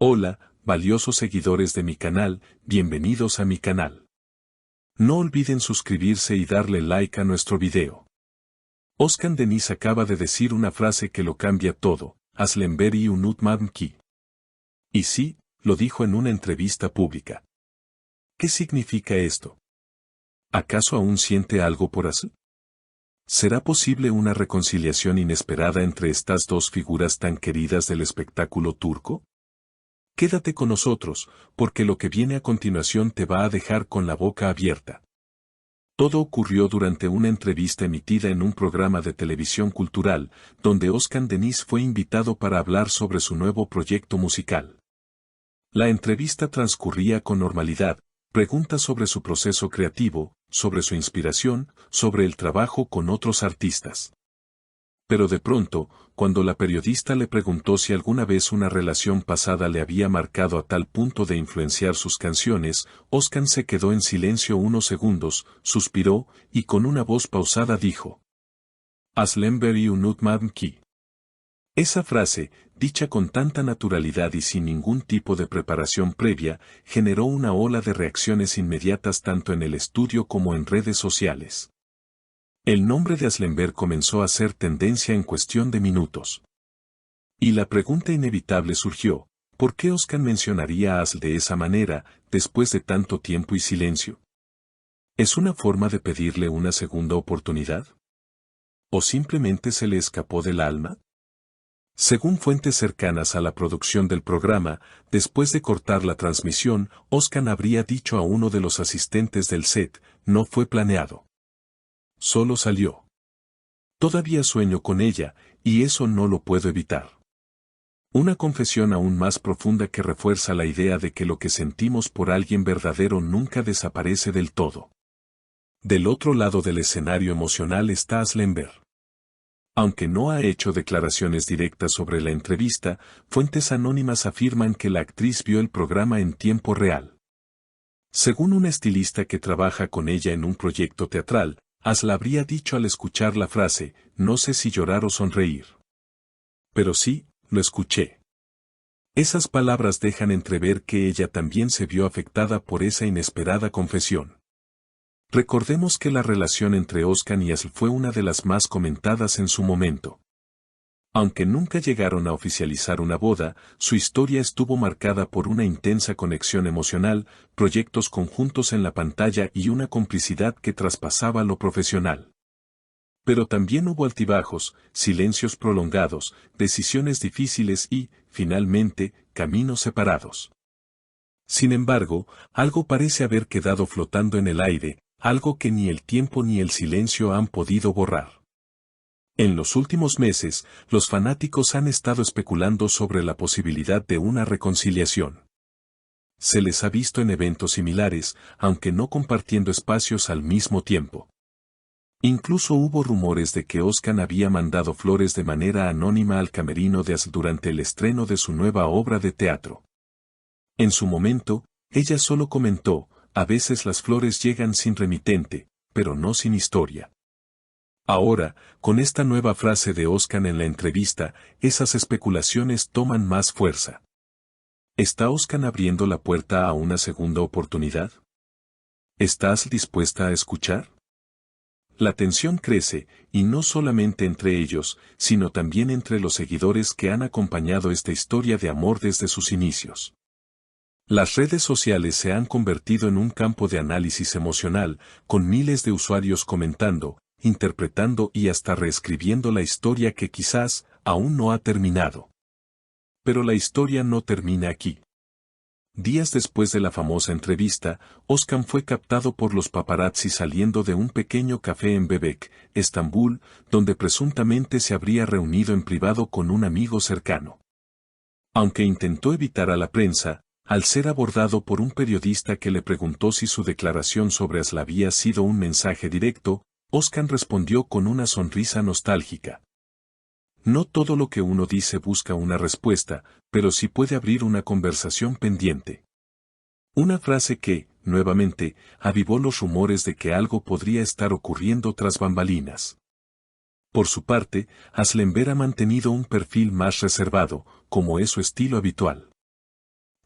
Hola, valiosos seguidores de mi canal, bienvenidos a mi canal. No olviden suscribirse y darle like a nuestro video. Özkan Deniz acaba de decir una frase que lo cambia todo, "Aslen beri unutmam ki". Y sí, lo dijo en una entrevista pública. ¿Qué significa esto? ¿Acaso aún siente algo por Aslı? ¿Será posible una reconciliación inesperada entre estas dos figuras tan queridas del espectáculo turco? Quédate con nosotros, porque lo que viene a continuación te va a dejar con la boca abierta. Todo ocurrió durante una entrevista emitida en un programa de televisión cultural, donde Özkan Deniz fue invitado para hablar sobre su nuevo proyecto musical. La entrevista transcurría con normalidad, preguntas sobre su proceso creativo, sobre su inspiración, sobre el trabajo con otros artistas. Pero de pronto, cuando la periodista le preguntó si alguna vez una relación pasada le había marcado a tal punto de influenciar sus canciones, Özkan se quedó en silencio unos segundos, suspiró, y con una voz pausada dijo: "Aslen beri unutmam ki". Esa frase, dicha con tanta naturalidad y sin ningún tipo de preparación previa, generó una ola de reacciones inmediatas tanto en el estudio como en redes sociales. El nombre de Aslenber comenzó a ser tendencia en cuestión de minutos. Y la pregunta inevitable surgió: ¿por qué Özkan mencionaría a Aslı de esa manera, después de tanto tiempo y silencio? ¿Es una forma de pedirle una segunda oportunidad? ¿O simplemente se le escapó del alma? Según fuentes cercanas a la producción del programa, después de cortar la transmisión, Özkan habría dicho a uno de los asistentes del set: "No fue planeado. Solo salió. Todavía sueño con ella, y eso no lo puedo evitar". Una confesión aún más profunda que refuerza la idea de que lo que sentimos por alguien verdadero nunca desaparece del todo. Del otro lado del escenario emocional está Aslenber. Aunque no ha hecho declaraciones directas sobre la entrevista, fuentes anónimas afirman que la actriz vio el programa en tiempo real. Según un estilista que trabaja con ella en un proyecto teatral, Aslı habría dicho al escuchar la frase: "No sé si llorar o sonreír. Pero sí, lo escuché". Esas palabras dejan entrever que ella también se vio afectada por esa inesperada confesión. Recordemos que la relación entre Özkan y Aslı fue una de las más comentadas en su momento. Aunque nunca llegaron a oficializar una boda, su historia estuvo marcada por una intensa conexión emocional, proyectos conjuntos en la pantalla y una complicidad que traspasaba lo profesional. Pero también hubo altibajos, silencios prolongados, decisiones difíciles y, finalmente, caminos separados. Sin embargo, algo parece haber quedado flotando en el aire, algo que ni el tiempo ni el silencio han podido borrar. En los últimos meses, los fanáticos han estado especulando sobre la posibilidad de una reconciliación. Se les ha visto en eventos similares, aunque no compartiendo espacios al mismo tiempo. Incluso hubo rumores de que Özkan había mandado flores de manera anónima al camerino de Aslı durante el estreno de su nueva obra de teatro. En su momento, ella solo comentó: "A veces las flores llegan sin remitente, pero no sin historia". Ahora, con esta nueva frase de Özkan en la entrevista, esas especulaciones toman más fuerza. ¿Está Özkan abriendo la puerta a una segunda oportunidad? ¿Estás dispuesta a escuchar? La tensión crece, y no solamente entre ellos, sino también entre los seguidores que han acompañado esta historia de amor desde sus inicios. Las redes sociales se han convertido en un campo de análisis emocional, con miles de usuarios comentando, interpretando y hasta reescribiendo la historia que quizás aún no ha terminado. Pero la historia no termina aquí. Días después de la famosa entrevista, Özkan fue captado por los paparazzi saliendo de un pequeño café en Bebek, Estambul, donde presuntamente se habría reunido en privado con un amigo cercano. Aunque intentó evitar a la prensa, al ser abordado por un periodista que le preguntó si su declaración sobre Aslı había sido un mensaje directo, Özkan respondió con una sonrisa nostálgica: "No todo lo que uno dice busca una respuesta, pero sí puede abrir una conversación pendiente". Una frase que, nuevamente, avivó los rumores de que algo podría estar ocurriendo tras bambalinas. Por su parte, Aslenber ha mantenido un perfil más reservado, como es su estilo habitual.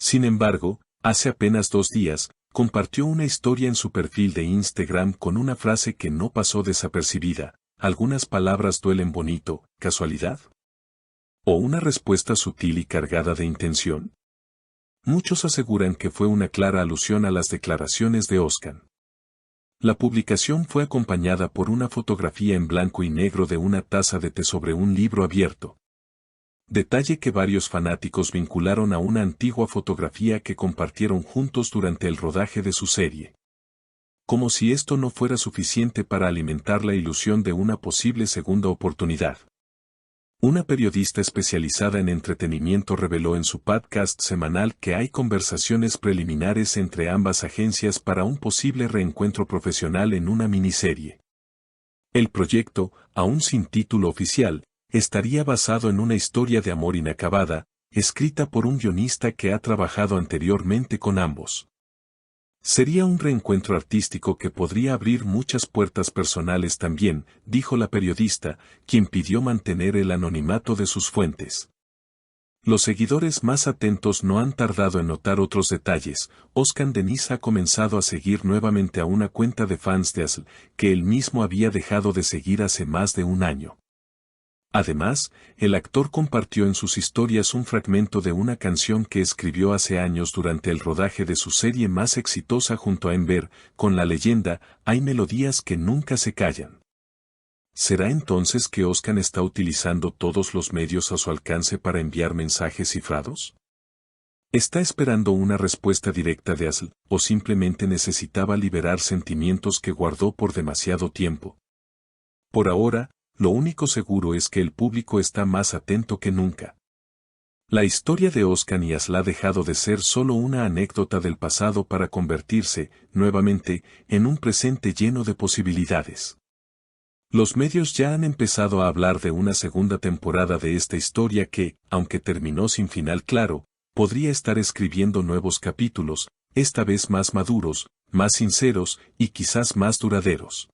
Sin embargo, hace apenas 2 días, compartió una historia en su perfil de Instagram con una frase que no pasó desapercibida: algunas palabras duelen bonito, ¿casualidad? ¿O una respuesta sutil y cargada de intención? Muchos aseguran que fue una clara alusión a las declaraciones de Özkan. La publicación fue acompañada por una fotografía en blanco y negro de una taza de té sobre un libro abierto. Detalle que varios fanáticos vincularon a una antigua fotografía que compartieron juntos durante el rodaje de su serie. Como si esto no fuera suficiente para alimentar la ilusión de una posible segunda oportunidad. Una periodista especializada en entretenimiento reveló en su podcast semanal que hay conversaciones preliminares entre ambas agencias para un posible reencuentro profesional en una miniserie. El proyecto, aún sin título oficial, estaría basado en una historia de amor inacabada, escrita por un guionista que ha trabajado anteriormente con ambos. Sería un reencuentro artístico que podría abrir muchas puertas personales también, dijo la periodista, quien pidió mantener el anonimato de sus fuentes. Los seguidores más atentos no han tardado en notar otros detalles. Özkan Deniz ha comenzado a seguir nuevamente a una cuenta de fans de Aslı, que él mismo había dejado de seguir hace más de un año. Además, el actor compartió en sus historias un fragmento de una canción que escribió hace años durante el rodaje de su serie más exitosa junto a Enver, con la leyenda: hay melodías que nunca se callan. ¿Será entonces que Özkan está utilizando todos los medios a su alcance para enviar mensajes cifrados? ¿Está esperando una respuesta directa de Aslı, o simplemente necesitaba liberar sentimientos que guardó por demasiado tiempo? Por ahora, lo único seguro es que el público está más atento que nunca. La historia de Özkan y Aslı ha dejado de ser solo una anécdota del pasado para convertirse, nuevamente, en un presente lleno de posibilidades. Los medios ya han empezado a hablar de una segunda temporada de esta historia que, aunque terminó sin final claro, podría estar escribiendo nuevos capítulos, esta vez más maduros, más sinceros y quizás más duraderos.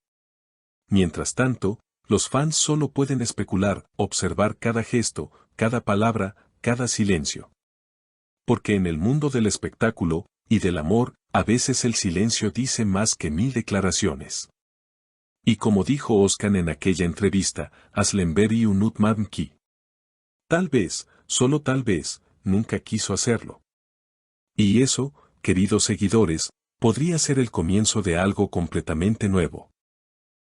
Mientras tanto, los fans solo pueden especular, observar cada gesto, cada palabra, cada silencio. Porque en el mundo del espectáculo y del amor, a veces el silencio dice más que 1000 declaraciones. Y como dijo Özkan en aquella entrevista, Aslenberi unutmam ki. Tal vez, solo tal vez, nunca quiso hacerlo. Y eso, queridos seguidores, podría ser el comienzo de algo completamente nuevo.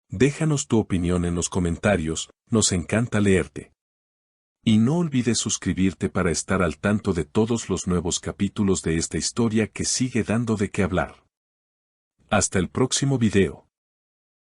Déjanos tu opinión en los comentarios, nos encanta leerte. Y no olvides suscribirte para estar al tanto de todos los nuevos capítulos de esta historia que sigue dando de qué hablar. Hasta el próximo video.